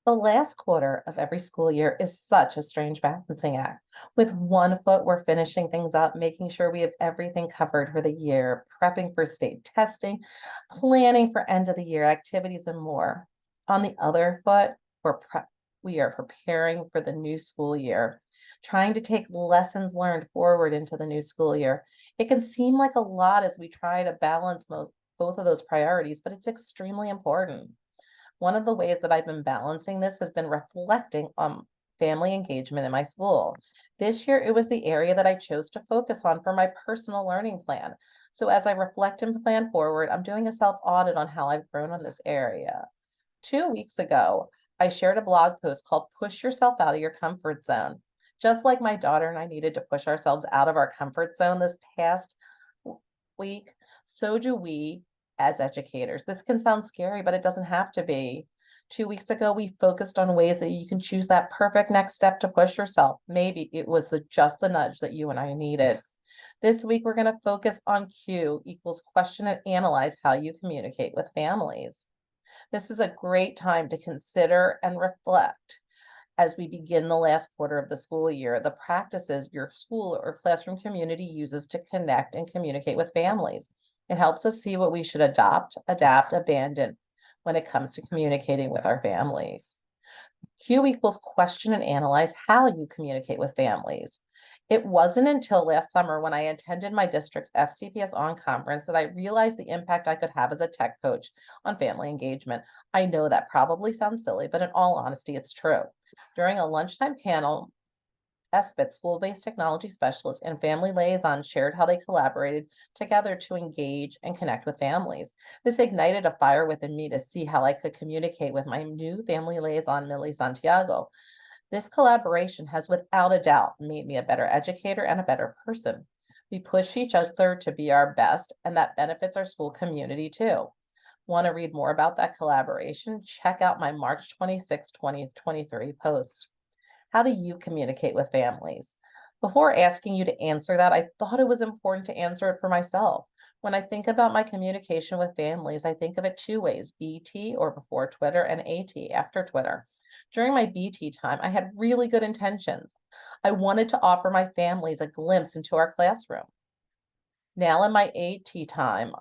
The last quarter of every school year is such a strange balancing act. With one foot, we're finishing things up, making sure we have everything covered for the year, prepping for state testing, planning for end of the year activities, and more. On the other foot, we are preparing for the new school year, trying to take lessons learned forward into the new school year. It can seem like a lot as we try to balance both of those priorities, but it's extremely important. One of the ways that I've been balancing this has been reflecting on family engagement in my school. This year, it was the area that I chose to focus on for my personal learning plan. So as I reflect and plan forward, I'm doing a self audit on how I've grown on this area. 2 weeks ago, I shared a blog post called Push Yourself Out of Your Comfort Zone. Just like my daughter and I needed to push ourselves out of our comfort zone this past week, so do we as educators. This can sound scary, but it doesn't have to be. 2 weeks ago, we focused on ways that you can choose that perfect next step to push yourself. Maybe it was just the nudge that you and I needed. This week, we're going to focus on Q equals question and analyze how you communicate with families. This is a great time to consider and reflect as we begin the last quarter of the school year, the practices your school or classroom community uses to connect and communicate with families. It helps us see what we should adopt, adapt, abandon when it comes to communicating with our families. Q equals question and analyze how you communicate with families. It wasn't until last summer when I attended my district's FCPS On conference that I realized the impact I could have as a tech coach on family engagement. I know that probably sounds silly, but in all honesty, it's true. During a lunchtime panel, SBIT, school-based technology specialists, and family liaisons shared how they collaborated together to engage and connect with families. This ignited a fire within me to see how I could communicate with my new family liaison, Millie Santiago. This collaboration has without a doubt made me a better educator and a better person. We push each other to be our best, and that benefits our school community too. Want to read more about that collaboration? Check out my March 26, 2023 post. How do you communicate with families? Before asking you to answer that, I thought it was important to answer it for myself. When I think about my communication with families, I think of it two ways: BT or before Twitter, and AT after Twitter. During my BT time, I had really good intentions. I wanted to offer my families a glimpse into our classroom. Now, in my AT time,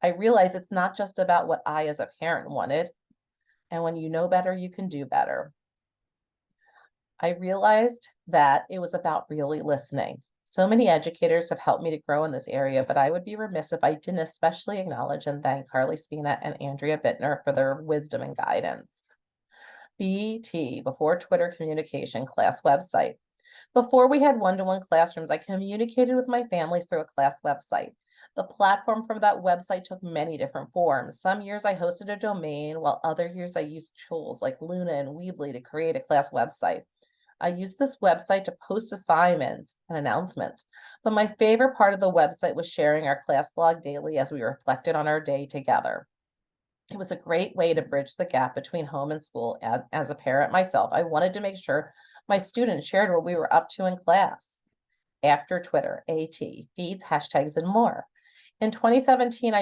I realize it's not just about what I, as a parent, wanted. And when you know better, you can do better. I realized that it was about really listening. So many educators have helped me to grow in this area, but I would be remiss if I didn't especially acknowledge and thank Carly Spina and Andrea Bittner for their wisdom and guidance. BT, before Twitter communication class website. Before we had one-to-one classrooms, I communicated with my families through a class website. The platform for that website took many different forms. Some years I hosted a domain, while other years I used tools like Luna and Weebly to create a class website. I used this website to post assignments and announcements, but my favorite part of the website was sharing our class blog daily as we reflected on our day together. It was a great way to bridge the gap between home and school. As a parent myself, I wanted to make sure my students shared what we were up to in class. After Twitter, AT, feeds, hashtags, and more. In 2017,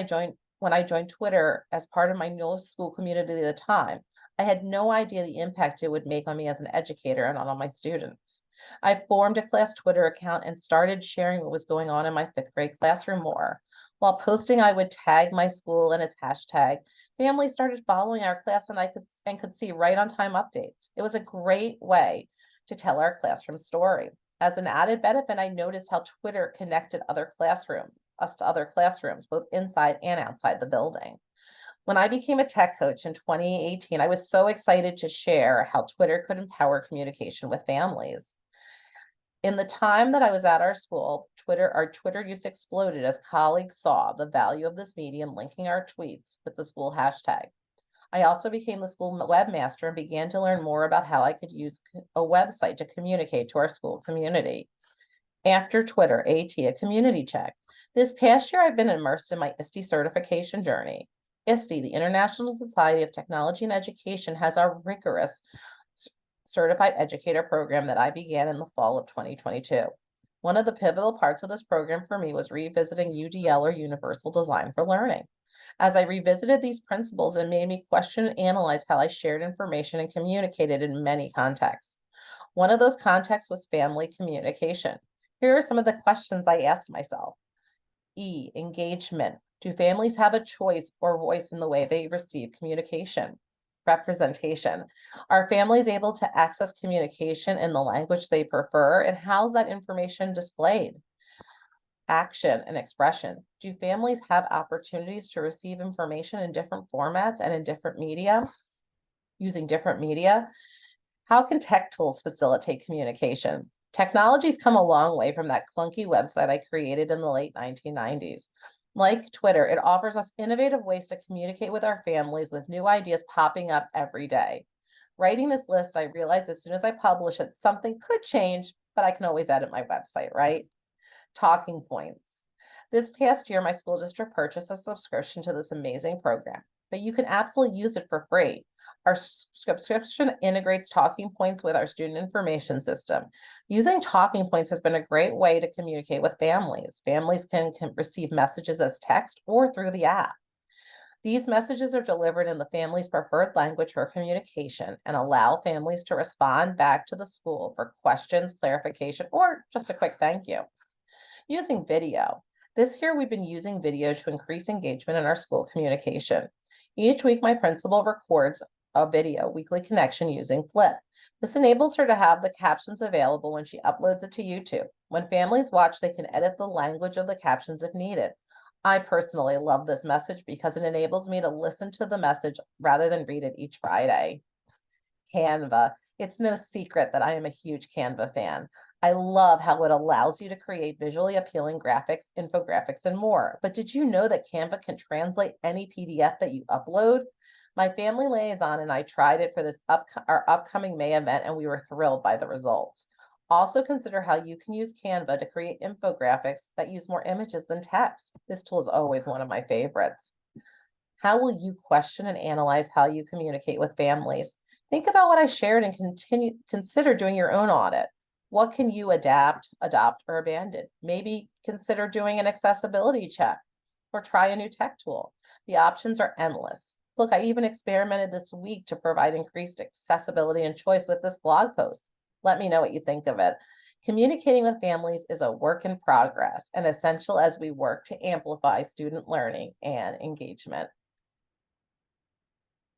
when I joined Twitter as part of my new school community at the time. I had no idea the impact it would make on me as an educator and on all my students. I formed a class Twitter account and started sharing what was going on in my fifth grade classroom more. While posting, I would tag my school and its hashtag. Families started following our class, and I could see right on time updates. It was a great way to tell our classroom story. As an added benefit, I noticed how Twitter connected us to other classrooms, both inside and outside the building. When I became a tech coach in 2018, I was so excited to share how Twitter could empower communication with families. In the time that I was at our school, our Twitter use exploded as colleagues saw the value of this medium linking our tweets with the school hashtag. I also became the school webmaster and began to learn more about how I could use a website to communicate to our school community. After Twitter, AT, a community check. This past year, I've been immersed in my ISTE certification journey. ISTE, the International Society of Technology and Education, has a rigorous certified educator program that I began in the fall of 2022. One of the pivotal parts of this program for me was revisiting UDL, or Universal Design for Learning. As I revisited these principles, it made me question and analyze how I shared information and communicated in many contexts. One of those contexts was family communication. Here are some of the questions I asked myself. Engagement. Do families have a choice or voice in the way they receive communication? Representation. Are families able to access communication in the language they prefer, and how's that information displayed? Action and expression. Do families have opportunities to receive information in different formats and in different media, using different media? How can tech tools facilitate communication? Technology's come a long way from that clunky website I created in the late 1990s. Like Twitter, it offers us innovative ways to communicate with our families with new ideas popping up every day. Writing this list, I realized as soon as I publish it, something could change, but I can always edit my website, right? Talking points. This past year, my school district purchased a subscription to this amazing program, but you can absolutely use it for free. Our subscription integrates talking points with our student information system. Using talking points has been a great way to communicate with families. Families can receive messages as text or through the app. These messages are delivered in the family's preferred language for communication and allow families to respond back to the school for questions, clarification, or just a quick thank you. Using video. This year, we've been using video to increase engagement in our school communication. Each week, my principal records a video weekly connection using Flip. This enables her to have the captions available when she uploads it to YouTube. When families watch, they can edit the language of the captions if needed. I personally love this message because it enables me to listen to the message rather than read it each Friday. Canva. It's no secret that I am a huge Canva fan. I love how it allows you to create visually appealing graphics, infographics, and more. But did you know that Canva can translate any PDF that you upload? My family liaison and I tried it for our upcoming May event, and we were thrilled by the results. Also consider how you can use Canva to create infographics that use more images than text. This tool is always one of my favorites. How will you question and analyze how you communicate with families? Think about what I shared and consider doing your own audit. What can you adapt, adopt, or abandon? Maybe consider doing an accessibility check or try a new tech tool. The options are endless. Look, I even experimented this week to provide increased accessibility and choice with this blog post. Let me know what you think of it. Communicating with families is a work in progress and essential as we work to amplify student learning and engagement.